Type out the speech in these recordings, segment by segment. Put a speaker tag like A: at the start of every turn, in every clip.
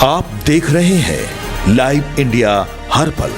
A: आप देख रहे हैं लाइव इंडिया हर पल।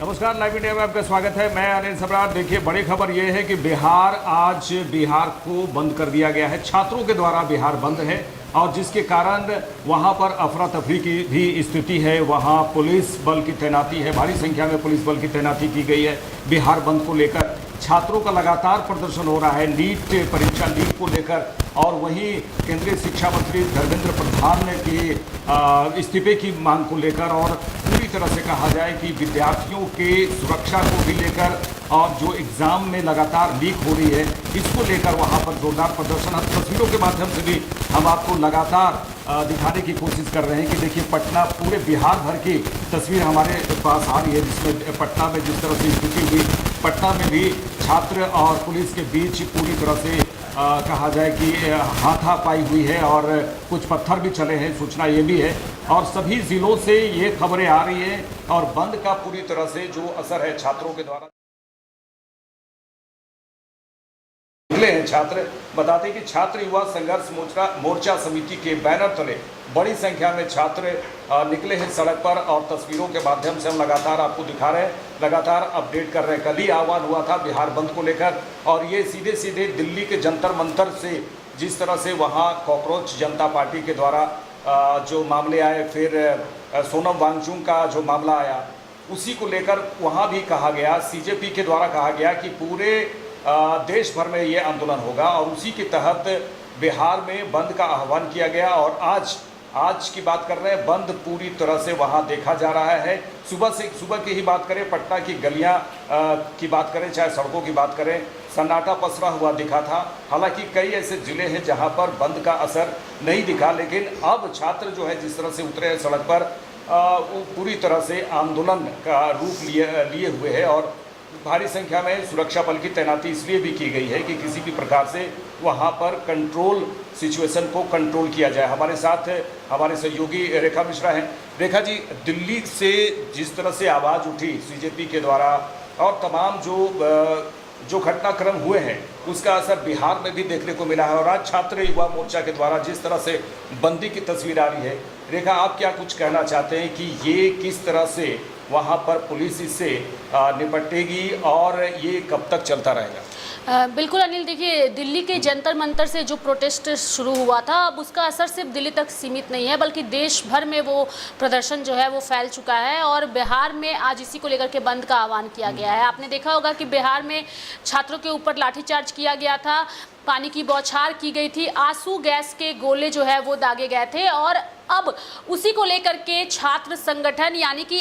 B: नमस्कार, लाइव इंडिया में आपका स्वागत है। मैं अनिल सम्राट। देखिए, बड़ी खबर यह है कि आज बिहार को बंद कर दिया गया है। छात्रों के द्वारा बिहार बंद है और जिसके कारण वहां पर अफरा तफरी की भी स्थिति है। वहां पुलिस बल की तैनाती है, भारी संख्या में पुलिस बल की तैनाती की गई है। बिहार बंद को लेकर छात्रों का लगातार प्रदर्शन हो रहा है, नीट परीक्षा लीक को लेकर। और वहीं केंद्रीय शिक्षा मंत्री धर्मेंद्र प्रधान ने की इस्तीफे की मांग को लेकर और पूरी तरह से कहा जाए कि विद्यार्थियों के सुरक्षा को भी लेकर और जो एग्ज़ाम में लगातार लीक हो रही है, इसको लेकर वहां पर जोरदार प्रदर्शन। हम तस्वीरों के माध्यम से भी हम आपको लगातार दिखाने की कोशिश कर रहे हैं कि देखिए, पटना, पूरे बिहार भर की तस्वीर हमारे पास आ रही है, जिसमें पटना में जिस तरह से स्थिति हुई, पटना में भी छात्र और पुलिस के बीच पूरी तरह से कहा जाए कि हाथापाई हुई है और कुछ पत्थर भी चले हैं, सूचना ये भी है। और सभी जिलों से ये खबरें आ रही हैं और बंद का पूरी तरह से जो असर है छात्रों के द्वारा निकले हैं छात्र। बताते हैं कि छात्र युवा संघर्ष मोर्चा समिति के बैनर तले बड़ी संख्या में छात्र निकले हैं सड़क पर और तस्वीरों के माध्यम से हम लगातार आपको दिखा रहे हैं, लगातार अपडेट कर रहे हैं। कल ही आह्वान हुआ था बिहार बंद को लेकर और ये सीधे सीधे दिल्ली के जंतर मंतर से जिस तरह से वहाँ कॉकरोच जनता पार्टी के द्वारा जो मामले आए, फिर सोनम वांगचुक का जो मामला आया, उसी को लेकर वहाँ भी कहा गया, सीजेपी के द्वारा कहा गया कि पूरे देश भर में ये आंदोलन होगा और उसी के तहत बिहार में बंद का आह्वान किया गया। और आज की बात कर रहे हैं, बंद पूरी तरह से वहाँ देखा जा रहा है। सुबह की ही बात करें, पटना की गलियाँ की बात करें, चाहे सड़कों की बात करें, सन्नाटा पसरा हुआ दिखा था। हालांकि कई ऐसे ज़िले हैं जहाँ पर बंद का असर नहीं दिखा, लेकिन अब छात्र जो है जिस तरह से उतरे हैं सड़क पर, वो पूरी तरह से आंदोलन का रूप लिए हुए है। और भारी संख्या में सुरक्षा बल की तैनाती इसलिए भी की गई है कि किसी भी प्रकार से वहां पर कंट्रोल सिचुएशन को कंट्रोल किया जाए। हमारे साथ हमारे सहयोगी रेखा मिश्रा हैं। रेखा जी, दिल्ली से जिस तरह से आवाज़ उठी सीजेपी के द्वारा और तमाम जो घटनाक्रम हुए हैं, उसका असर बिहार में भी देखने को मिला है और आज छात्र युवा मोर्चा के द्वारा जिस तरह से बंदी की तस्वीर आ रही है, रेखा, आप क्या कुछ कहना चाहते हैं कि ये किस तरह से वहाँ पर पुलिस इससे निपटेगी और ये कब तक चलता रहेगा?
C: बिल्कुल अनिल, देखिए, दिल्ली के जंतर मंतर से जो प्रोटेस्ट शुरू हुआ था, अब उसका असर सिर्फ दिल्ली तक सीमित नहीं है, बल्कि देश भर में वो प्रदर्शन जो है वो फैल चुका है। और बिहार में आज इसी को लेकर के बंद का आह्वान किया गया है। आपने देखा होगा कि बिहार में छात्रों के ऊपर लाठीचार्ज किया गया था, पानी की बौछार की गई थी, आंसू गैस के गोले जो है वो दागे गए थे। और अब उसी को लेकर के छात्र संगठन यानी कि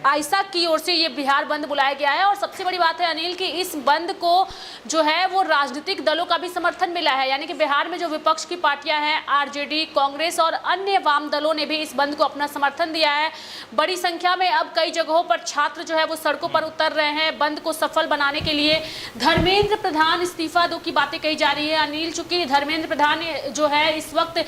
C: आइसा की ओर से ये बिहार बंद बुलाया गया है। और सबसे बड़ी बात है अनिल कि इस बंद को जो है वो राजनीतिक दलों का भी समर्थन मिला है, यानी कि बिहार में जो विपक्ष की पार्टियां हैं, आरजेडी, कांग्रेस और अन्य वाम दलों ने भी इस बंद को अपना समर्थन दिया है। बड़ी संख्या में अब कई जगहों पर छात्र जो है वो सड़कों पर उतर रहे हैं बंद को सफल बनाने के लिए। धर्मेंद्र प्रधान इस्तीफा दो की बातें कही जा रही है अनिल, चूंकि धर्मेंद्र प्रधान जो है इस वक्त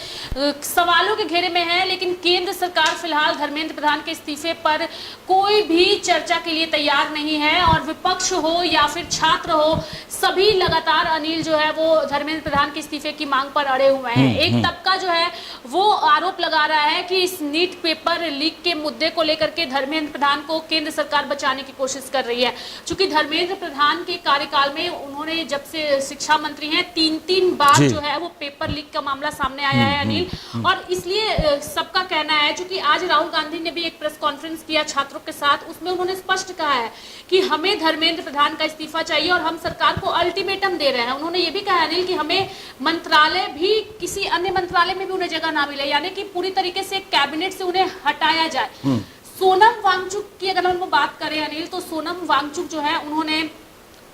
C: सवालों के घेरे में है, लेकिन केंद्र सरकार फिलहाल धर्मेंद्र प्रधान के इस्तीफे पर कोई भी चर्चा के लिए तैयार नहीं है। और विपक्ष हो या फिर छात्र हो, सभी लगातार अनिल जो है वो धर्मेंद्र प्रधान के इस्तीफे की मांग पर अड़े हुए हैं। एक तबका जो है वो आरोप लगा रहा है कि इस नीट पेपर लीक के मुद्दे को लेकर के धर्मेंद्र प्रधान को केंद्र सरकार बचाने की कोशिश कर रही है। चूंकि धर्मेंद्र प्रधान के कार्यकाल में उन्होंने जब से शिक्षा मंत्री हैं, तीन बार जो है वो पेपर लीक का मामला सामने आया है अनिल। और इसलिए सबका कहना है, चूंकि आज राहुल गांधी ने भी एक प्रेस कॉन्फ्रेंस किया छात्रों के साथ, उसमें उन्होंने स्पष्ट कहा है कि हमें धर्मेंद्र प्रधान का इस्तीफा चाहिए और हम सरकार को अल्टीमेटम दे रहे हैं। उन्होंने ये भी कहा अनिल कि हमें मंत्रालय भी, किसी अन्य मंत्रालय में भी उन्हें जगह ना मिले, यानी कि पूरी तरीके से कैबिनेट से उन्हें हटाया जाए। सोनम वांगचुक की अगर हम बात करें अनिल, तो सोनम वांगचुक जो है उन्होंने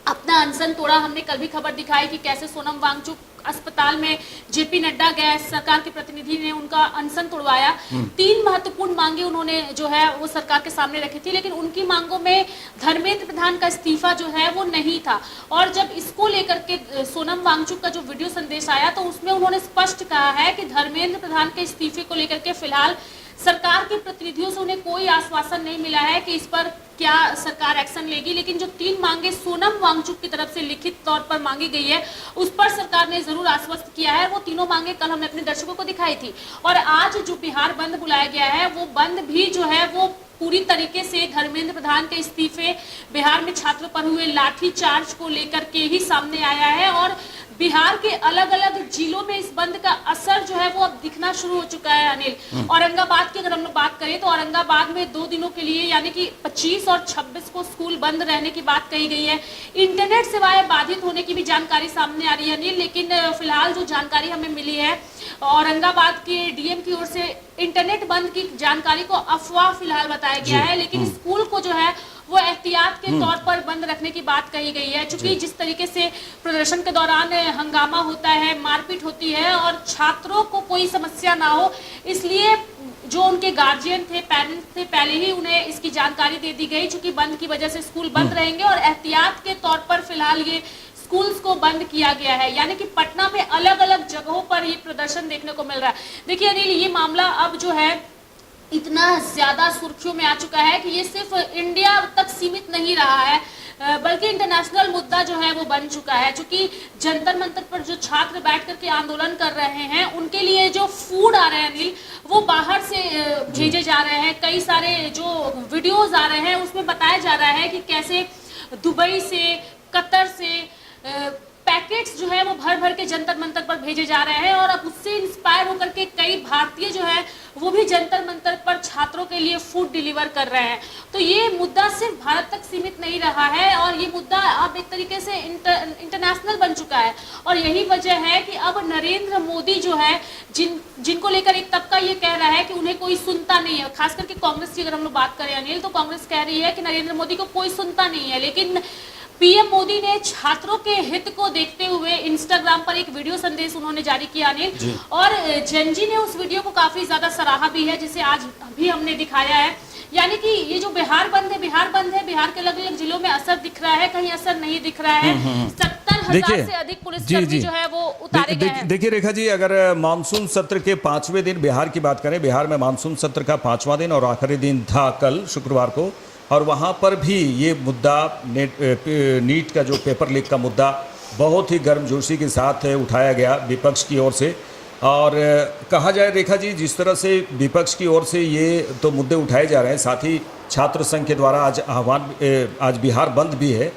C: अपना अनशन तोड़ा। हमने कल भी खबर दिखाई कि कैसे सोनम वांगचुक अस्पताल में जेपी नड्डा गए, सरकार के प्रतिनिधि ने उनका अनशन तोड़वाया। 3 महत्वपूर्ण मांगे उन्होंने जो है वो सरकार के सामने रखी थी, लेकिन उनकी मांगों में धर्मेंद्र प्रधान का इस्तीफा जो है वो नहीं था। और जब इसको लेकर के सोनम वांगचुक का जो वीडियो संदेश आया, तो उसमें उन्होंने स्पष्ट कहा है कि धर्मेंद्र प्रधान के इस्तीफे को लेकर के फिलहाल सरकार के प्रतिनिधियों से उन्हें कोई आश्वासन नहीं मिला है कि इस पर क्या सरकार एक्शन लेगी, लेकिन जो 3 मांगे सोनम वांगचुक की तरफ से लिखित तौर पर मांगी गई है उस पर सरकार ने जरूर आश्वस्त किया है। वो तीनों मांगे कल हमने अपने दर्शकों को दिखाई थी। और आज जो बिहार बंद बुलाया गया है वो बंद भी जो है वो पूरी तरीके से धर्मेंद्र प्रधान के इस्तीफे, बिहार में छात्रों पर हुए लाठीचार्ज को लेकर के ही सामने आया है। और बिहार के अलग अलग जिलों में इस बंद का असर जो है वो अब दिखना शुरू हो चुका है अनिल। औरंगाबाद की अगर हम लोग बात करें तो औरंगाबाद में 2 दिनों के लिए यानी कि 25 और 26 को स्कूल बंद रहने की बात कही गई है। इंटरनेट सेवाएं बाधित होने की भी जानकारी सामने आ रही है अनिल, लेकिन फिलहाल जो जानकारी हमें मिली है औरंगाबाद के डीएम की ओर से इंटरनेट बंद की जानकारी को अफवाह फिलहाल बताया गया है, लेकिन स्कूल को जो है वो एहतियात के तौर पर बंद रखने की बात कही गई है। क्योंकि जिस तरीके से प्रदर्शन के दौरान हंगामा होता है, मारपीट होती है और छात्रों को कोई समस्या ना हो, इसलिए जो उनके गार्जियन थे, पेरेंट्स थे, पहले ही उन्हें इसकी जानकारी दे दी गई। चूंकि बंद की वजह से स्कूल बंद रहेंगे और एहतियात के तौर पर फिलहाल ये स्कूल्स को बंद किया गया है। यानी कि पटना में अलग अलग जगहों पर ये प्रदर्शन देखने को मिल रहा है। देखिए अनिल, ये मामला अब जो है इतना ज्यादा सुर्खियों में आ चुका है कि ये सिर्फ इंडिया तक सीमित नहीं रहा है, बल्कि इंटरनेशनल मुद्दा जो है वो बन चुका है। क्योंकि जंतर मंतर पर जो छात्र बैठ करके आंदोलन कर रहे हैं उनके लिए जो फूड आ रहे हैं अनिल वो बाहर से भेजे जा रहे हैं। कई सारे जो वीडियोज आ रहे हैं उसमें बताया जा रहा है कि कैसे दुबई से, कतर से पैकेट्स जो है वो भर भर के जंतर मंतर पर भेजे जा रहे हैं। और अब उससे इंस्पायर होकर के कई भारतीय जो है वो भी जंतर मंतर पर छात्रों के लिए फूड डिलीवर कर रहे हैं। तो ये मुद्दा सिर्फ भारत तक सीमित नहीं रहा है और ये मुद्दा अब एक तरीके से इंटरनेशनल बन चुका है। और यही वजह है कि अब नरेंद्र मोदी जो है जिनको लेकर एक तबका ये कह रहा है कि उन्हें कोई सुनता नहीं है। खास करके कांग्रेस की अगर हम लोग बात करें अनिल, तो कांग्रेस कह रही है कि नरेंद्र मोदी को कोई सुनता नहीं है। लेकिन पीएम मोदी ने छात्रों के हित को देखते हुए इंस्टाग्राम पर एक वीडियो संदेश उन्होंने जारी किया अनिल, और जनजी ने उस वीडियो को काफी ज्यादा सराहा भी है, जिसे आज भी हमने दिखाया है। यानी कि ये जो बिहार बंद है, बिहार के अलग अलग जिलों में असर दिख रहा है, कहीं असर नहीं दिख रहा है। 70,000 से अधिक पुलिसकर्मी जो है वो उतारे गए हैं।
B: देखिए रेखा जी, अगर मानसून सत्र के 5वें दिन बिहार की बात करें, बिहार में मानसून सत्र का 5वां दिन और आखिरी दिन था कल शुक्रवार को, और वहाँ पर भी ये मुद्दा नीट का जो पेपर लीक का मुद्दा बहुत ही गर्मजोशी के साथ उठाया गया विपक्ष की ओर से। और कहा जाए रेखा जी, जिस तरह से विपक्ष की ओर से ये तो मुद्दे उठाए जा रहे हैं, साथ ही छात्र संघ के द्वारा आज बिहार बंद भी है।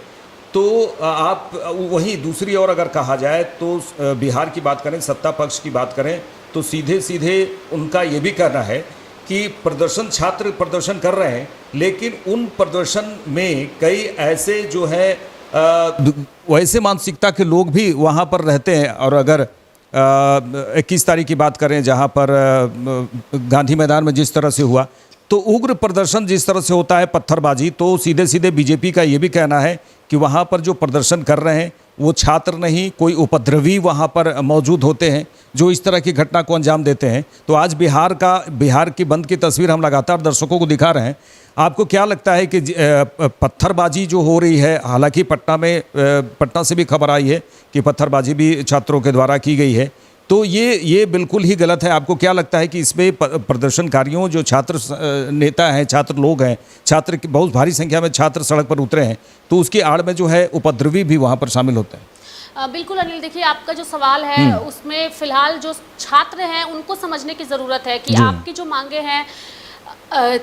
B: तो आप वहीं दूसरी ओर अगर कहा जाए तो बिहार की बात करें, सत्ता पक्ष की बात करें, तो सीधे सीधे उनका ये भी कहना है कि छात्र प्रदर्शन कर रहे हैं, लेकिन उन प्रदर्शन में कई ऐसे जो है वैसे मानसिकता के लोग भी वहाँ पर रहते हैं। और अगर 21 तारीख की बात करें, जहाँ पर गांधी मैदान में जिस तरह से हुआ, तो उग्र प्रदर्शन जिस तरह से होता है, पत्थरबाजी, तो सीधे सीधे बीजेपी का ये भी कहना है कि वहाँ पर जो प्रदर्शन कर रहे हैं वो छात्र नहीं, कोई उपद्रवी वहाँ पर मौजूद होते हैं जो इस तरह की घटना को अंजाम देते हैं। तो आज बिहार की बंद की तस्वीर हम लगातार दर्शकों को दिखा रहे हैं। आपको क्या लगता है कि पत्थरबाजी जो हो रही है, हालांकि पटना से भी खबर आई है कि पत्थरबाजी भी छात्रों के द्वारा की गई है, तो ये बिल्कुल ही गलत है। आपको क्या लगता है कि इसमें प्रदर्शनकारियों, जो छात्र नेता हैं, छात्र लोग हैं, छात्र की बहुत भारी संख्या में छात्र सड़क पर उतरे हैं, तो उसकी आड़ में जो है उपद्रवी भी वहाँ पर शामिल होते हैं?
C: बिल्कुल अनिल, देखिए आपका जो सवाल है उसमें फिलहाल जो छात्र हैं उनको समझने की ज़रूरत है कि आपकी जो मांगे हैं,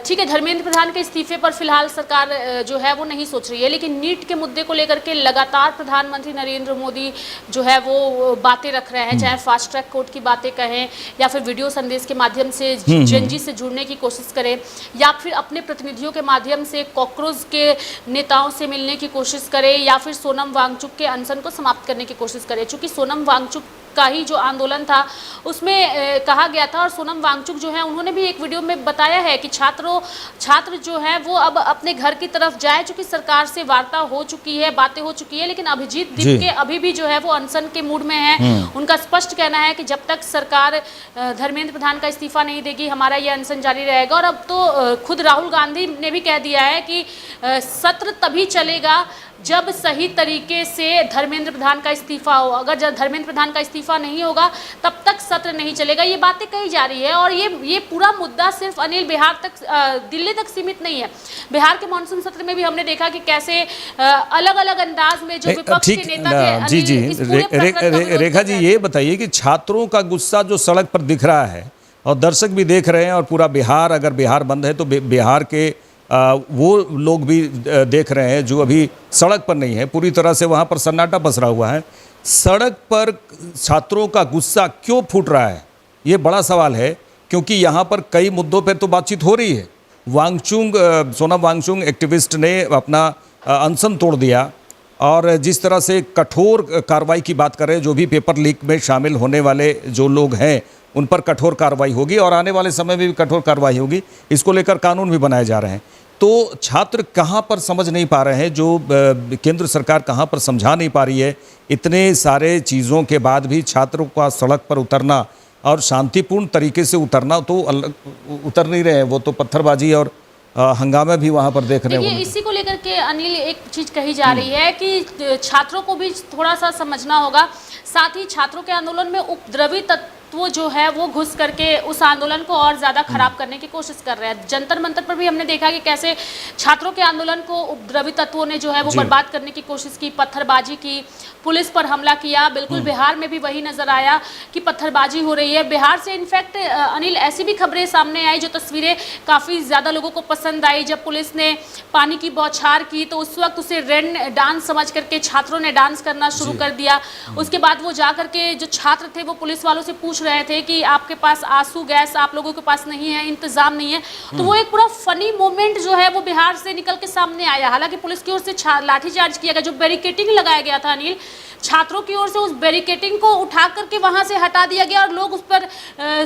C: ठीक है, धर्मेंद्र प्रधान के इस्तीफे पर फिलहाल सरकार जो है वो नहीं सोच रही है, लेकिन नीट के मुद्दे को लेकर के लगातार प्रधानमंत्री नरेंद्र मोदी जो है वो बातें रख रहे हैं, चाहे फास्ट ट्रैक कोर्ट की बातें कहें या फिर वीडियो संदेश के माध्यम से जनजी से जुड़ने की कोशिश करें, या फिर अपने प्रतिनिधियों के माध्यम से कॉकरोच के नेताओं से मिलने की कोशिश करें, या फिर सोनम वांगचुक के अनशन को समाप्त करने की कोशिश करें। चूँकि सोनम वांगचुक का ही जो आंदोलन था उसमें कहा गया था, और सोनम वांगचुक जो है उन्होंने भी एक वीडियो में बताया है कि छात्र जो है वो अब अपने घर की तरफ जाए, चूंकि सरकार से वार्ता हो चुकी है, बातें हो चुकी है, लेकिन अभिजीत दीपके अभी भी जो है वो अनशन के मूड में है। उनका स्पष्ट कहना है कि जब तक सरकार धर्मेंद्र प्रधान का इस्तीफा नहीं देगी हमारा ये अनशन जारी रहेगा। और अब तो खुद राहुल गांधी ने भी कह दिया है कि सत्र तभी चलेगा जब सही तरीके से धर्मेंद्र प्रधान का इस्तीफा हो। अगर जब धर्मेंद्र प्रधान का इस्तीफा नहीं होगा तब तक सत्र नहीं चलेगा, ये बातें कही जा रही है। और ये पूरा मुद्दा सिर्फ अनिल बिहार तक, दिल्ली तक सीमित नहीं है। बिहार के मानसून सत्र में भी हमने देखा कि कैसे अलग अलग अंदाज में जो विपक्ष के नेता थे।
D: जी रेखा जी, ये बताइए कि छात्रों का गुस्सा जो सड़क पर दिख रहा है और दर्शक भी देख रहे हैं, और पूरा बिहार, अगर बिहार बंद है तो बिहार के वो लोग भी देख रहे हैं जो अभी सड़क पर नहीं है, पूरी तरह से वहाँ पर सन्नाटा पसरा हुआ है। सड़क पर छात्रों का गुस्सा क्यों फूट रहा है, ये बड़ा सवाल है, क्योंकि यहाँ पर कई मुद्दों पर तो बातचीत हो रही है। सोनम वांगचुक एक्टिविस्ट ने अपना अनशन तोड़ दिया, और जिस तरह से कठोर कार्रवाई की बात करें, जो भी पेपर लीक में शामिल होने वाले जो लोग हैं उन पर कठोर कार्रवाई होगी, और आने वाले समय में भी कठोर कार्रवाई होगी। इसको लेकर कानून भी बनाए जा रहे हैं। तो छात्र कहाँ पर समझ नहीं पा रहे हैं, जो केंद्र सरकार कहाँ पर समझा नहीं पा रही है। इतने सारे चीज़ों के बाद भी छात्रों का सड़क पर उतरना और शांतिपूर्ण तरीके से उतरना, तो उतर नहीं रहे हैं, वो तो पत्थरबाजी और हंगामा भी वहाँ पर देख रहे हैं।
C: इसी को लेकर के अनिल एक चीज़ कही जा रही है कि छात्रों को भी थोड़ा सा समझना होगा। साथ ही छात्रों के आंदोलन में उपद्रवी तत्व जो है वो घुस करके उस आंदोलन को और ज़्यादा खराब करने की कोशिश कर रहे हैं। जंतर मंतर पर भी हमने देखा कि कैसे छात्रों के आंदोलन को उपद्रवी तत्वों ने जो है वो बर्बाद करने की कोशिश की, पत्थरबाजी की, पुलिस पर हमला किया। बिल्कुल बिहार में भी वही नजर आया कि पत्थरबाजी हो रही है। बिहार से इनफैक्ट अनिल ऐसी भी खबरें सामने आई, जो तस्वीरें काफ़ी ज़्यादा लोगों को पसंद आई। जब पुलिस ने पानी की बौछार की तो उस वक्त उसे रेन डांस समझ करके छात्रों ने डांस करना शुरू कर दिया। उसके बाद वो जा करके जो छात्र थे वो पुलिस वालों से पूछ रहे थे कि आपके पास आंसू गैस आप लोगों के पास नहीं है, इंतजाम नहीं है। तो वो एक पूरा फनी मोमेंट जो है वो बिहार से निकल के सामने आया। हालांकि पुलिस की ओर से लाठीचार्ज किया गया, जो बैरिकेडिंग लगाया गया था अनिल, छात्रों की ओर से उस बैरिकेडिंग को उठा करके वहां से हटा दिया गया और लोग उस पर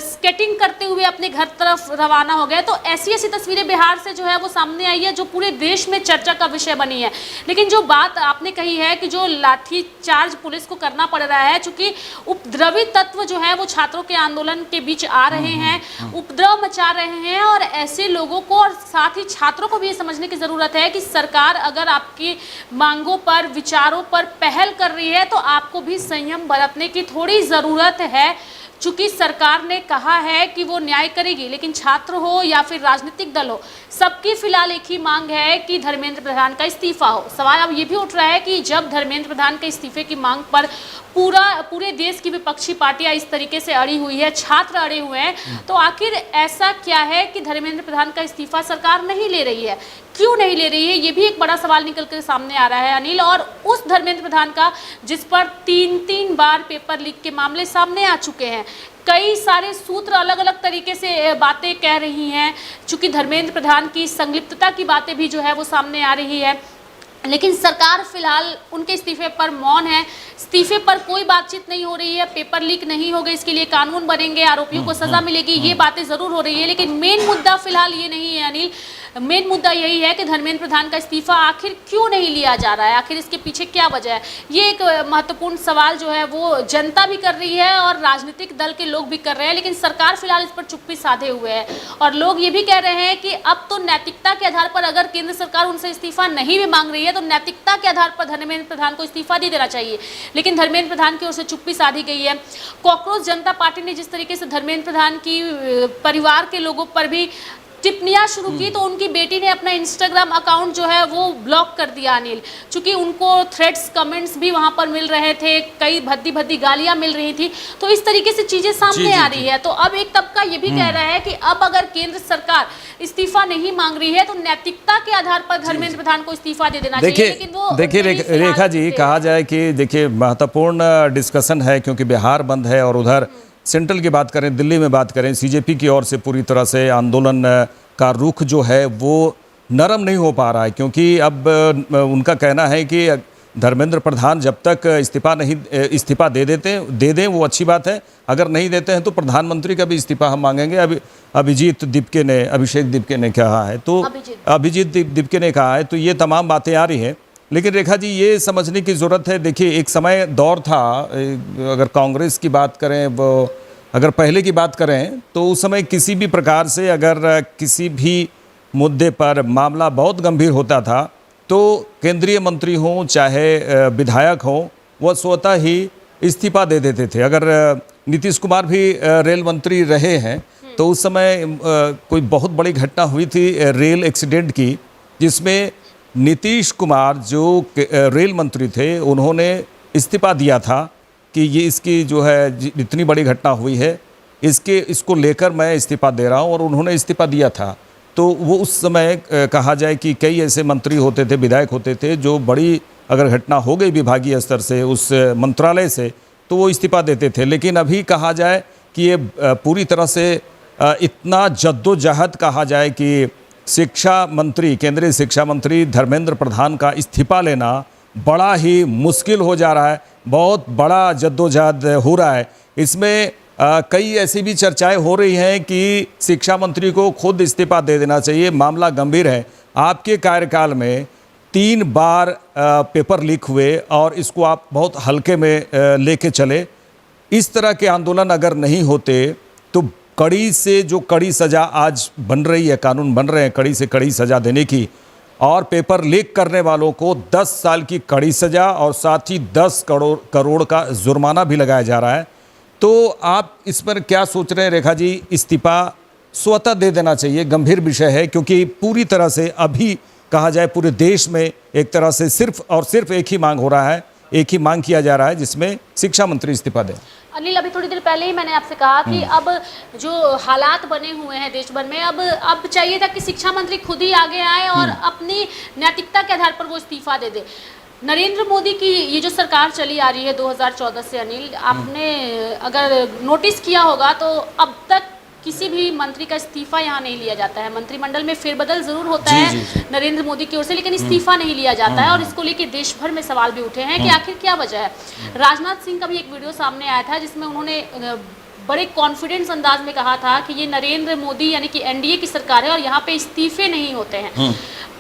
C: स्केटिंग करते हुए अपने घर तरफ रवाना हो गए। तो ऐसी ऐसी तस्वीरें बिहार से जो है वो सामने आई है, जो पूरे देश में चर्चा का विषय बनी है। लेकिन जो बात आपने कही है कि जो लाठीचार्ज पुलिस को करना पड़ रहा है, चूंकि उपद्रवी तत्व जो है वो छात्रों के आंदोलन के बीच आ रहे हैं, उपद्रव मचा रहे हैं, और ऐसे लोगों को और साथ ही छात्रों को भी ये समझने की जरूरत है कि सरकार अगर आपकी मांगों पर, विचारों पर पहल कर रही है तो आपको भी संयम बरतने की थोड़ी जरूरत है। चूंकि सरकार ने कहा है कि वो न्याय करेगी, लेकिन छात्र हो या फिर राजनीतिक दल हो, सबकी फिलहाल एक ही मांग है कि धर्मेंद्र प्रधान का इस्तीफा हो। सवाल अब ये भी उठ रहा है कि जब धर्मेंद्र प्रधान के इस्तीफे की मांग पर पूरे देश की विपक्षी पार्टियां इस तरीके से अड़ी हुई है, छात्र अड़े हुए हैं, तो आखिर ऐसा क्या है कि धर्मेंद्र प्रधान का इस्तीफा सरकार नहीं ले रही है? क्यों नहीं ले रही है, ये भी एक बड़ा सवाल निकल कर सामने आ रहा है अनिल। और उस धर्मेंद्र प्रधान का जिस पर 3 बार पेपर लीक के मामले सामने आ चुके हैं, कई सारे सूत्र अलग अलग तरीके से बातें कह रही हैं, चूंकि धर्मेंद्र प्रधान की संलिप्तता की बातें भी जो है वो सामने आ रही है, लेकिन सरकार फिलहाल उनके इस्तीफे पर मौन है। इस्तीफे पर कोई बातचीत नहीं हो रही है, पेपर लीक नहीं होगा, इसके लिए कानून बनेंगे, आरोपियों को सजा मिलेगी, ये बातें जरूर हो रही है। लेकिन मेन मुद्दा फिलहाल ये नहीं है अनिल। मेन मुद्दा यही है कि धर्मेंद्र प्रधान का इस्तीफा आखिर क्यों नहीं लिया जा रहा है, आखिर इसके पीछे क्या वजह है? ये एक महत्वपूर्ण सवाल जो है वो जनता भी कर रही है और राजनीतिक दल के लोग भी कर रहे हैं, लेकिन सरकार फिलहाल इस पर चुप्पी साधे हुए है। और लोग ये भी कह रहे हैं कि अब तो नैतिकता के आधार पर अगर केंद्र सरकार उनसे इस्तीफा नहीं भी मांग रही है तो नैतिकता के आधार पर धर्मेंद्र प्रधान को इस्तीफा दे देना चाहिए। लेकिन धर्मेंद्र प्रधान की ओर से चुप्पी साधी गई है। कॉकरोच जनता पार्टी ने जिस तरीके से धर्मेंद्र प्रधान की परिवार के लोगों पर भी टिप्पणियां शुरू की, तो उनकी बेटी ने अपना इंस्टाग्राम अकाउंट जो है वो ब्लॉक कर दिया अनिल, क्योंकि उनको थ्रेड्स कमेंट्स भी वहां पर मिल रहे थे, कई भद्दी भद्दी गालियां मिल रही थी। तो इस तरीके से चीजें सामने आ रही है। तो अब एक तबका ये भी कह रहा है कि अब अगर केंद्र सरकार इस्तीफा नहीं मांग रही है तो नैतिकता के आधार पर धर्मेंद्र प्रधान को इस्तीफा दे देना चाहिए। लेकिन वो
D: देखिए रेखा जी, कहा जाए कि देखिए महत्वपूर्ण डिस्कशन है, क्योंकि बिहार बंद है और उधर सेंट्रल की बात करें, दिल्ली में बात करें, सीजेपी की ओर से पूरी तरह से आंदोलन का रुख जो है वो नरम नहीं हो पा रहा है, क्योंकि अब उनका कहना है कि धर्मेंद्र प्रधान जब तक इस्तीफा दे दें वो अच्छी बात है, अगर नहीं देते हैं तो प्रधानमंत्री का भी इस्तीफा हम मांगेंगे। अभिजीत दीपके ने कहा है, तो अभिजीत दीपके ने कहा है, तो ये तमाम बातें आ रही हैं। लेकिन रेखा जी, ये समझने की ज़रूरत है, देखिए एक समय दौर था, अगर कांग्रेस की बात करें, वो अगर पहले की बात करें तो उस समय किसी भी प्रकार से अगर किसी भी मुद्दे पर मामला बहुत गंभीर होता था तो केंद्रीय मंत्री हों चाहे विधायक हों, वह स्वतः ही इस्तीफा दे देते थे। अगर नीतीश कुमार भी रेल मंत्री रहे हैं तो उस समय कोई बहुत बड़ी घटना हुई थी रेल एक्सीडेंट की, जिसमें नीतीश कुमार जो रेल मंत्री थे उन्होंने इस्तीफा दिया था कि ये इसकी जो है इतनी बड़ी घटना हुई है, इसको लेकर मैं इस्तीफा दे रहा हूँ, और उन्होंने इस्तीफा दिया था। तो वो उस समय कहा जाए कि कई ऐसे मंत्री होते थे, विधायक होते थे, जो बड़ी अगर घटना हो गई विभागीय स्तर से उस मंत्रालय से तो वो इस्तीफा देते थे। लेकिन अभी कहा जाए कि ये पूरी तरह से इतना जद्दोजहद कहा जाए कि शिक्षा मंत्री, केंद्रीय शिक्षा मंत्री धर्मेंद्र प्रधान का इस्तीफा लेना बड़ा ही मुश्किल हो जा रहा है, बहुत बड़ा जद्दोजहद हो रहा है। इसमें कई ऐसी भी चर्चाएं हो रही हैं कि शिक्षा मंत्री को खुद इस्तीफा दे देना चाहिए। मामला गंभीर है। आपके कार्यकाल में 3 बार पेपर लीक हुए और इसको आप बहुत हल्के में लेके चले। इस तरह के आंदोलन अगर नहीं होते तो कड़ी से जो कड़ी सज़ा आज बन रही है, कानून बन रहे हैं कड़ी से कड़ी सज़ा देने की, और पेपर लीक करने वालों को 10 साल की कड़ी सज़ा और साथ ही 10 करोड़ का जुर्माना भी लगाया जा रहा है। तो आप इस पर क्या सोच रहे हैं रेखा जी? इस्तीफा स्वतः दे देना चाहिए, गंभीर विषय है, क्योंकि पूरी तरह से अभी कहा जाए पूरे देश में एक तरह से सिर्फ और सिर्फ एक ही मांग हो रहा है, एक ही मांग किया जा रहा है जिसमें शिक्षा मंत्री इस्तीफा दें।
C: अनिल, अभी थोड़ी देर पहले ही मैंने आपसे कहा कि अब जो हालात बने हुए हैं देश भर में, अब चाहिए था कि शिक्षा मंत्री खुद ही आगे आए और अपनी नैतिकता के आधार पर वो इस्तीफा दे दे। नरेंद्र मोदी की ये जो सरकार चली आ रही है 2014 से, अनिल, आपने अगर नोटिस किया होगा तो अब तक किसी भी मंत्री का इस्तीफा यहाँ नहीं लिया जाता है। मंत्रिमंडल में फेरबदल जरूर होता है नरेंद्र मोदी की ओर से, लेकिन इस्तीफा नहीं लिया जाता है। और इसको लेकर देश भर में सवाल भी उठे हैं कि आखिर क्या वजह है। राजनाथ सिंह का भी एक वीडियो सामने आया था जिसमें उन्होंने बड़े कॉन्फिडेंस अंदाज में कहा था कि ये नरेंद्र मोदी यानी कि एनडीए की सरकार है और यहाँ पे इस्तीफे नहीं होते हैं।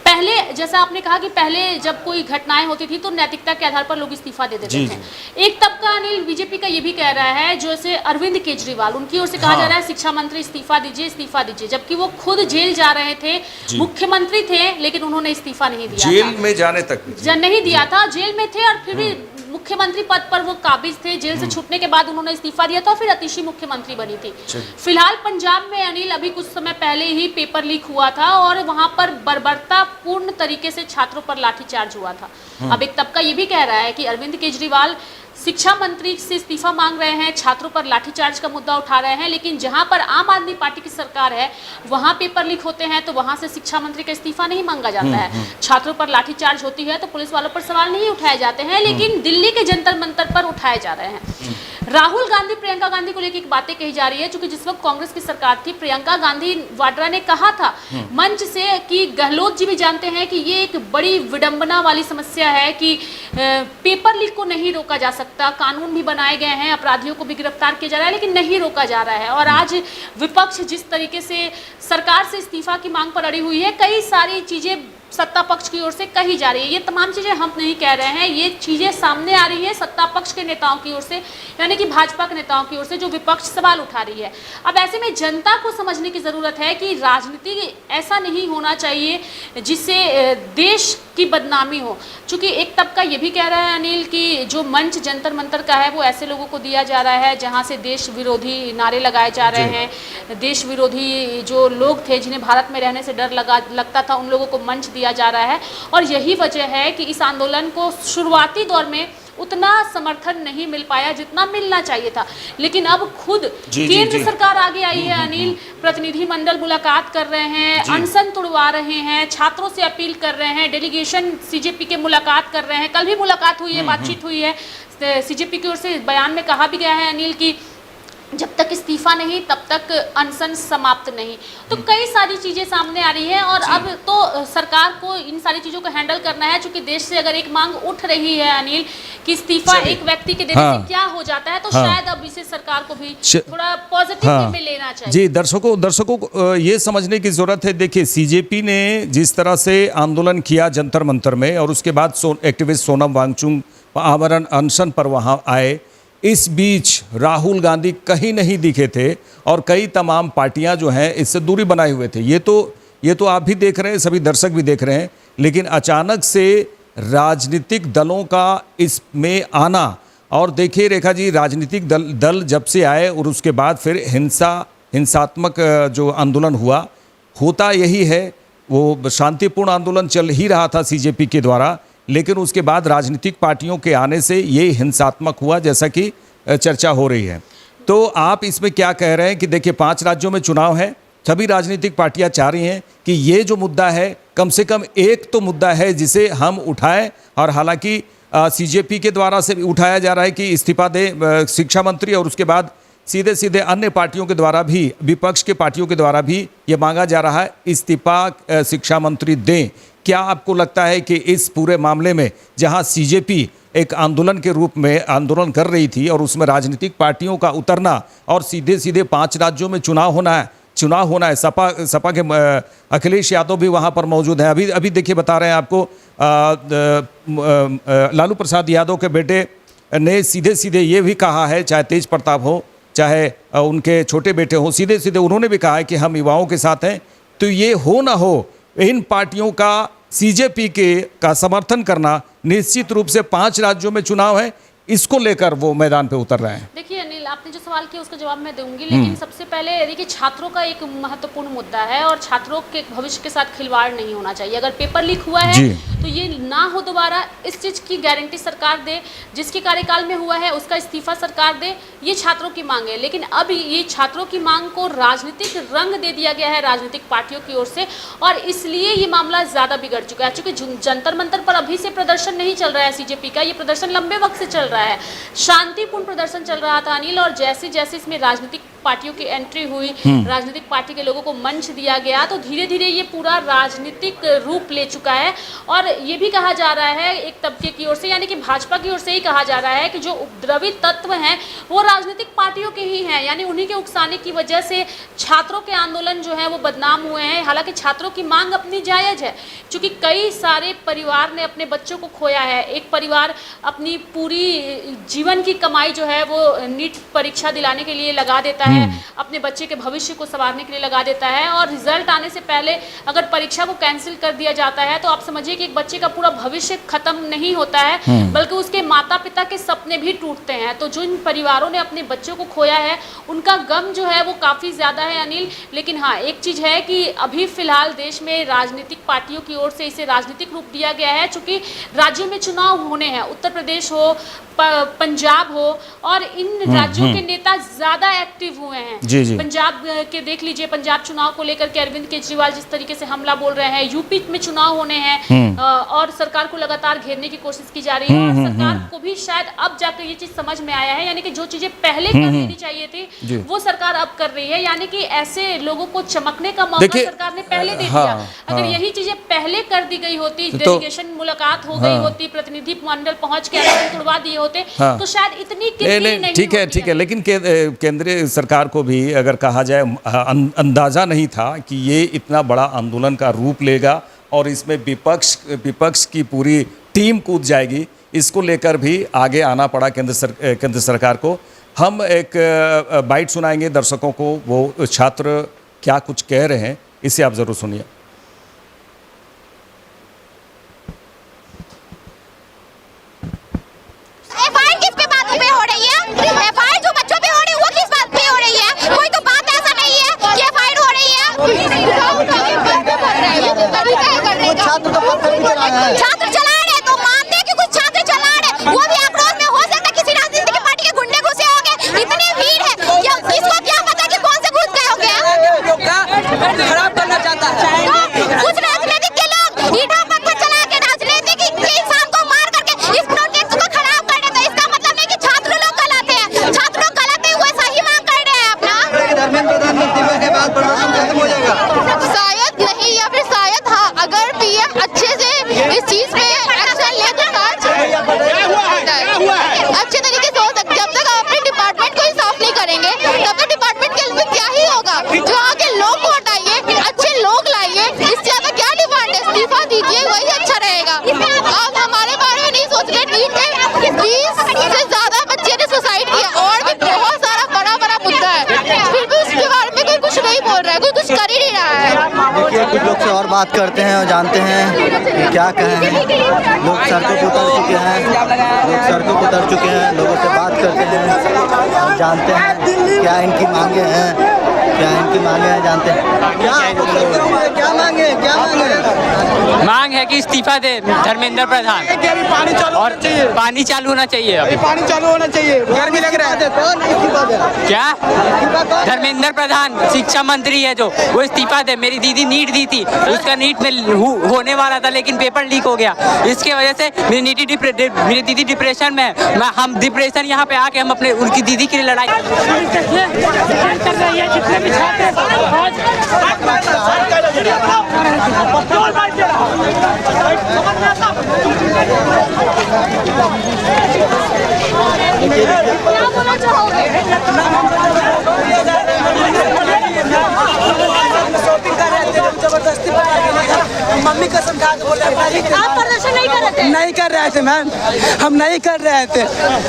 C: पहले जैसा आपने कहा कि पहले जब कोई घटनाएं होती थी तो नैतिकता के आधार पर लोग इस्तीफा दे देते थे। एक तबका, अनिल, बीजेपी का ये भी कह रहा है, जैसे अरविंद केजरीवाल, उनकी ओर से कहा जा रहा है शिक्षा मंत्री इस्तीफा दीजिए, इस्तीफा दीजिए, जबकि वो खुद जेल जा रहे थे, मुख्यमंत्री थे, लेकिन उन्होंने इस्तीफा नहीं दिया,
B: जेल में जाने तक
C: नहीं दिया था, जेल में थे और फिर भी मुख्यमंत्री पद पर वो काबिज थे। जेल से छूटने के बाद उन्होंने इस्तीफा दिया था और फिर अतिशी मुख्यमंत्री बनी थी। फिलहाल पंजाब में, अनिल, अभी कुछ समय पहले ही पेपर लीक हुआ था और वहां पर बर्बरतापूर्ण तरीके से छात्रों पर लाठीचार्ज हुआ था। अब एक तबका ये भी कह रहा है कि अरविंद केजरीवाल शिक्षा मंत्री से इस्तीफा मांग रहे हैं, छात्रों पर लाठीचार्ज का मुद्दा उठा रहे हैं, लेकिन जहां पर आम आदमी पार्टी की सरकार है वहां पेपर लीक होते हैं तो वहां से शिक्षा मंत्री का इस्तीफा नहीं मांगा जाता है। छात्रों पर लाठीचार्ज होती है तो पुलिस वालों पर सवाल नहीं उठाए जाते हैं, लेकिन दिल्ली के जंतर मंतर पर उठाए जा रहे हैं। राहुल गांधी, प्रियंका गांधी को लेकर एक बातें कही जा रही है, क्योंकि जिस वक्त कांग्रेस की सरकार थी, प्रियंका गांधी वाड्रा ने कहा था मंच से कि गहलोत जी भी जानते हैं कि ये एक बड़ी विडंबना वाली समस्या है कि पेपर लीक को नहीं रोका जा सकता, कानून भी बनाए गए हैं, अपराधियों को भी गिरफ्तार किया जा रहा है, लेकिन नहीं रोका जा रहा है। और आज विपक्ष जिस तरीके से सरकार से इस्तीफा की मांग पर अड़ी हुई है, कई सारी चीजें सत्ता पक्ष की ओर से कही जा रही है। ये तमाम चीजें हम नहीं कह रहे हैं, ये चीजें सामने आ रही है सत्ता पक्ष के नेताओं की ओर से, यानी कि भाजपा के नेताओं की ओर से, जो विपक्ष सवाल उठा रही है। अब ऐसे में जनता को समझने की जरूरत है कि राजनीति ऐसा नहीं होना चाहिए जिससे देश की बदनामी हो। चूंकि एक तबका ये भी कह रहा है, अनिल, कि जो मंच जंतर मंतर का है वो ऐसे लोगों को दिया जा रहा है जहां से देश विरोधी नारे लगाए जा रहे हैं, देश विरोधी जो लोग थे जिन्हें भारत में रहने से डर लगता था उन लोगों को मंच दिया जा रहा है। और यही वजह है कि इस आंदोलन को शुरुआती दौर में उतना समर्थन नहीं मिल पाया जितना मिलना चाहिए था, लेकिन अब खुद केंद्र सरकार आगे आई है, अनिल, प्रतिनिधि मंडल मुलाकात कर रहे हैं, अनशन तुड़वा रहे हैं, छात्रों से अपील कर रहे हैं, डेलीगेशन सीजेपी के मुलाकात कर रहे हैं। कल भी मुलाकात हुई है, बातचीत हुई है, सीजेपी की ओर से बयान में कहा भी गया है, अनिल, की जब तक इस्तीफा नहीं तब तक अनशन समाप्त नहीं। तो कई सारी चीजें सामने आ रही है और अब तो सरकार को इन सारी चीजों को हैंडल करना है, क्योंकि देश से अगर एक मांग उठ रही है, अनिल, कि इस्तीफा एक व्यक्ति के देने से क्या हो जाता है, तो शायद अब इसे सरकार को भी थोड़ा पॉजिटिव में लेना चाहिए।
D: जी, दर्शकों को ये समझने की जरूरत है। देखिए, सीजेपी ने जिस तरह से आंदोलन किया जंतर मंतर में और उसके बाद एक्टिविस्ट सोनम वांगचुक आमरण अनशन पर वहां आए, इस बीच राहुल गांधी कहीं नहीं दिखे थे और कई तमाम पार्टियां जो हैं इससे दूरी बनाए हुए थे। ये तो आप भी देख रहे हैं, सभी दर्शक भी देख रहे हैं, लेकिन अचानक से राजनीतिक दलों का इसमें आना और देखिए रेखा जी, राजनीतिक दल जब से आए और उसके बाद फिर हिंसात्मक जो आंदोलन होता यही है। वो शांतिपूर्ण आंदोलन चल ही रहा था सीजेपी के द्वारा, लेकिन उसके बाद राजनीतिक पार्टियों के आने से ये हिंसात्मक हुआ, जैसा कि चर्चा हो रही है। तो आप इसमें क्या कह रहे हैं कि देखिए 5 राज्यों में चुनाव है, सभी राजनीतिक पार्टियां चाह रही हैं कि ये जो मुद्दा है कम से कम एक तो मुद्दा है जिसे हम उठाएं, और हालांकि सीजेपी के द्वारा से भी उठाया जा रहा है कि इस्तीफा दे शिक्षा मंत्री, और उसके बाद सीधे सीधे अन्य पार्टियों के द्वारा भी, विपक्ष के पार्टियों के द्वारा भी ये मांगा जा रहा है इस्तीफा शिक्षा मंत्री दें। क्या आपको लगता है कि इस पूरे मामले में जहां सीजेपी एक आंदोलन के रूप में आंदोलन कर रही थी और उसमें राजनीतिक पार्टियों का उतरना और सीधे सीधे 5 राज्यों में चुनाव होना है, सपा के अखिलेश यादव भी वहां पर मौजूद हैं। अभी देखिए बता रहे हैं आपको, लालू प्रसाद यादव के बेटे ने सीधे सीधे ये भी कहा है, चाहे तेज प्रताप हो चाहे उनके छोटे बेटे हो, सीधे सीधे उन्होंने भी कहा है कि हम युवाओं के साथ हैं। तो ये हो ना हो, इन पार्टियों का सीजेपी का समर्थन करना, निश्चित रूप से 5 राज्यों में चुनाव है, इसको लेकर वो मैदान पे उतर रहे हैं।
C: देखिए अनिल, आपने जो सवाल किया उसका जवाब मैं दूंगी, लेकिन सबसे पहले देखिए छात्रों का एक महत्वपूर्ण मुद्दा है और छात्रों के भविष्य के साथ खिलवाड़ नहीं होना चाहिए। अगर पेपर लीक हुआ है तो ये ना हो दोबारा, इस चीज़ की गारंटी सरकार दे। जिसके कार्यकाल में हुआ है उसका इस्तीफा सरकार दे, ये छात्रों की मांग है। लेकिन अब ये छात्रों की मांग को राजनीतिक रंग दे दिया गया है राजनीतिक पार्टियों की ओर से, और इसलिए ये मामला ज़्यादा बिगड़ चुका है। चूँकि जंतर मंतर पर अभी से प्रदर्शन नहीं चल रहा है सीजेपी का, ये प्रदर्शन लंबे वक्त से चल रहा है, शांतिपूर्ण प्रदर्शन चल रहा था अनिल। और जैसे जैसे इसमें राजनीतिक पार्टियों की एंट्री हुई, राजनीतिक पार्टी के लोगों को मंच दिया गया, तो धीरे धीरे ये पूरा राजनीतिक रूप ले चुका है। और ये भी कहा जा रहा है एक तबके की ओर से, यानी कि भाजपा की ओर से ही कहा जा रहा है कि जो उपद्रवी तत्व हैं वो राजनीतिक पार्टियों के ही हैं, यानी उन्हीं के उकसाने की वजह से छात्रों के आंदोलन जो है वो बदनाम हुए हैं। हालांकि छात्रों की मांग अपनी जायज़ है, क्योंकि कई सारे परिवार ने अपने बच्चों को खोया है। एक परिवार अपनी पूरी जीवन की कमाई जो है वो नीट परीक्षा दिलाने के लिए लगा देता है, अपने बच्चे के भविष्य को संवारने के लिए लगा देता है, और रिजल्ट आने से पहले अगर परीक्षा को कैंसिल कर दिया जाता है तो आप समझिए कि एक बच्चे का पूरा भविष्य खत्म नहीं होता है, बल्कि उसके माता पिता के सपने भी टूटते हैं। तो जिन परिवारों ने अपने बच्चों को खोया है उनका गम जो है वो काफ़ी ज़्यादा है अनिल। लेकिन हाँ, एक चीज़ है कि अभी फिलहाल देश में राजनीतिक पार्टियों की ओर से इसे राजनीतिक रूप दिया गया है, चूँकि राज्यों में चुनाव होने हैं, उत्तर प्रदेश हो, पंजाब हो, और इन राज्यों के नेता ज़्यादा एक्टिव हुए हैं।
D: जी।
C: पंजाब के देख लीजिए, पंजाब चुनाव को लेकर के अरविंद केजरीवाल जिस तरीके से हमला बोल रहे हैं, यूपी में चुनाव होने हैं और सरकार को लगातार घेरने की कोशिश की जा रही है, और सरकार को भी शायद अब जाकर ये चीज़ समझ में आया है, यानी कि जो चीज़ें पहले कर लेनी चाहिए थी वो सरकार अब कर रही है, यानी कि ऐसे लोगों को चमकने का मौका सरकार ने पहले दे दिया। अगर यही चीज़ें पहले कर दी गई होती, डेलीगेशन मुलाकात हो गई होती, प्रतिनिधि मंडल पहुंच के तुड़वा दिए होते, तो शायद इतनी नहीं। ठीक है, लेकिन
D: केंद्रीय सरकार को भी अगर कहा जाए अंदाजा नहीं था कि ये इतना बड़ा आंदोलन का रूप लेगा और इसमें विपक्ष की पूरी टीम कूद जाएगी। इसको लेकर भी आगे आना पड़ा केंद्र सरकार को। हम एक बाइट सुनाएंगे दर्शकों को, वो छात्र क्या कुछ कह रहे हैं, इसे आप जरूर सुनिए।
E: छात्र चला रहे तो मानते हैं कि कुछ छात्र चला रहे, वो भी आक्रोश में, हो सकता है किसी राजनीतिक पार्टी के गुंडे घुसे होंगे। इतनी भीड़ है, किसको क्या पता कि कौन से घुस गए होंगे, खराब करना चाहता है।
F: बात करते हैं और जानते हैं कि क्या कहें। लोग सड़कों पर उतर चुके हैं, लोगों से बात करते हैं और जानते हैं क्या इनकी मांगे हैं, जानते हैं। क्या मांगे
G: मांग है कि इस्तीफा दे धर्मेंद्र प्रधान, और पानी चालू होना चाहिए।
F: गर्मी लग रहा है।
G: क्या धर्मेंद्र प्रधान शिक्षा मंत्री है जो, वो इस्तीफा दे। मेरी दीदी नीट दी थी, उसका नीट में होने वाला था लेकिन पेपर लीक हो गया। इसके वजह से मेरी दीदी डिप्रेशन में है। हम डिप्रेशन यहाँ पे आके हम अपने उनकी दीदी के लिए लड़ाई
H: जबरदस्ती मम्मी कसम खा के बोल रहे
E: आप प्रदर्शन नहीं कर रहे थे
H: मैम, हम नहीं कर रहे थे।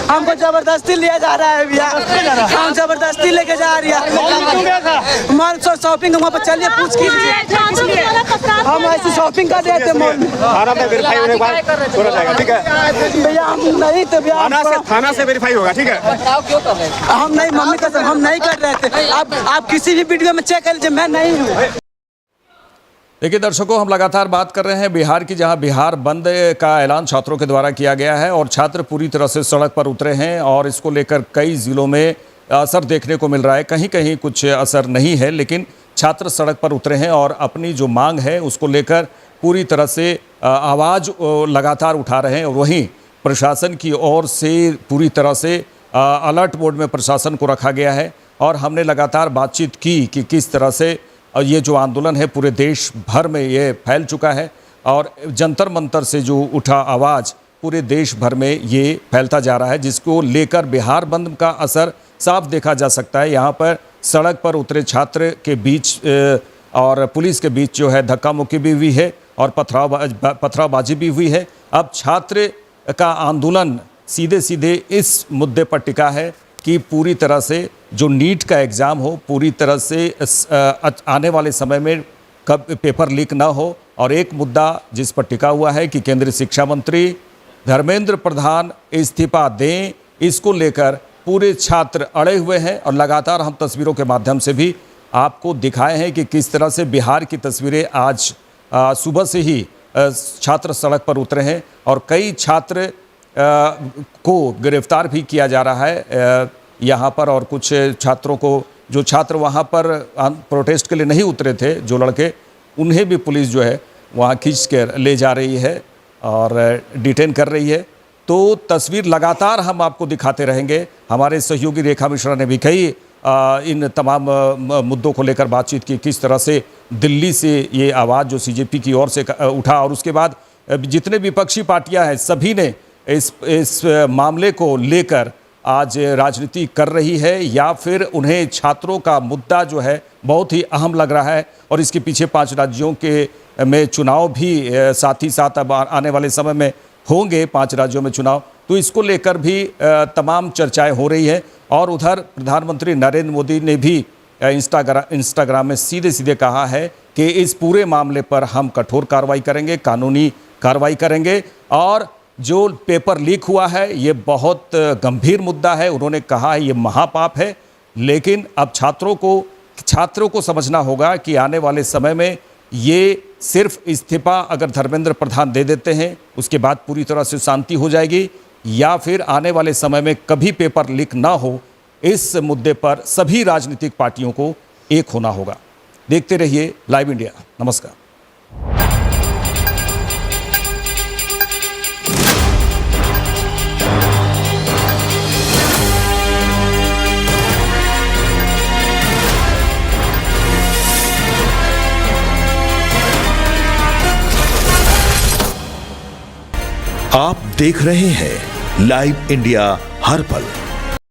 H: हमको जबरदस्ती लिया जा रहा है भैया, हम जबरदस्ती लेके जा रही है। मॉल शॉपिंग वहाँ पर चलिए पूछ कीजिए, हम ऐसे शॉपिंग कर रहे थे मॉल में।
I: ठीक है
H: भैया हम नहीं थे भैया,
I: थाना से वेरीफाई होगा। ठीक है
H: हम नहीं, मम्मी कसम हम नहीं कर रहे थे। आप किसी भी वीडियो में चेक कर लीजिए, मैं नहीं हूँ।
D: देखिए दर्शकों, हम लगातार बात कर रहे हैं बिहार की, जहां बिहार बंद का ऐलान छात्रों के द्वारा किया गया है और छात्र पूरी तरह से सड़क पर उतरे हैं और इसको लेकर कई जिलों में असर देखने को मिल रहा है। कहीं कहीं कुछ असर नहीं है, लेकिन छात्र सड़क पर उतरे हैं और अपनी जो मांग है उसको लेकर पूरी तरह से आवाज़ लगातार उठा रहे हैं। और वहीं प्रशासन की ओर से पूरी तरह से अलर्ट मोड में प्रशासन को रखा गया है और हमने लगातार बातचीत की कि किस तरह से और ये जो आंदोलन है पूरे देश भर में ये फैल चुका है और जंतर मंतर से जो उठा आवाज़ पूरे देश भर में ये फैलता जा रहा है, जिसको लेकर बिहार बंद का असर साफ देखा जा सकता है। यहाँ पर सड़क पर उतरे छात्र के बीच और पुलिस के बीच जो है धक्का मुक्की भी हुई है और पथरावबाजी भी हुई है। अब छात्र का आंदोलन सीधे सीधे इस मुद्दे पर टिका है कि पूरी तरह से जो नीट का एग्ज़ाम हो, पूरी तरह से आने वाले समय में कब पेपर लीक ना हो। और एक मुद्दा जिस पर टिका हुआ है कि केंद्रीय शिक्षा मंत्री धर्मेंद्र प्रधान इस्तीफा दें, इसको लेकर पूरे छात्र अड़े हुए हैं। और लगातार हम तस्वीरों के माध्यम से भी आपको दिखाए हैं कि किस तरह से बिहार की तस्वीरें आज सुबह से ही छात्र सड़क पर उतरे हैं और कई छात्र को गिरफ्तार भी किया जा रहा है यहाँ पर। और कुछ छात्रों को, जो छात्र वहाँ पर प्रोटेस्ट के लिए नहीं उतरे थे, जो लड़के, उन्हें भी पुलिस जो है वहाँ खींच कर ले जा रही है और डिटेन कर रही है। तो तस्वीर लगातार हम आपको दिखाते रहेंगे। हमारे सहयोगी रेखा मिश्रा ने भी कई इन तमाम मुद्दों को लेकर बातचीत की, किस तरह से दिल्ली से ये आवाज़ जो सीजेपी की ओर से उठा और उसके बाद जितने विपक्षी पार्टियां हैं सभी ने इस मामले को लेकर आज राजनीति कर रही है, या फिर उन्हें छात्रों का मुद्दा जो है बहुत ही अहम लग रहा है। और इसके पीछे 5 राज्यों के में चुनाव भी साथ ही साथ अब आने वाले समय में होंगे 5 राज्यों में चुनाव, तो इसको लेकर भी तमाम चर्चाएं हो रही है। और उधर प्रधानमंत्री नरेंद्र मोदी ने भी इंस्टाग्राम में सीधे सीधे कहा है कि इस पूरे मामले पर हम कठोर कार्रवाई करेंगे, कानूनी कार्रवाई करेंगे। और जो पेपर लीक हुआ है ये बहुत गंभीर मुद्दा है, उन्होंने कहा है ये महापाप है। लेकिन अब छात्रों को समझना होगा कि आने वाले समय में ये सिर्फ इस्तीफा अगर धर्मेंद्र प्रधान दे देते हैं उसके बाद पूरी तरह से शांति हो जाएगी, या फिर आने वाले समय में कभी पेपर लीक ना हो, इस मुद्दे पर सभी राजनीतिक पार्टियों को एक होना होगा। देखते रहिए लाइव इंडिया। नमस्कार।
A: आप देख रहे हैं लाइव इंडिया हर पल।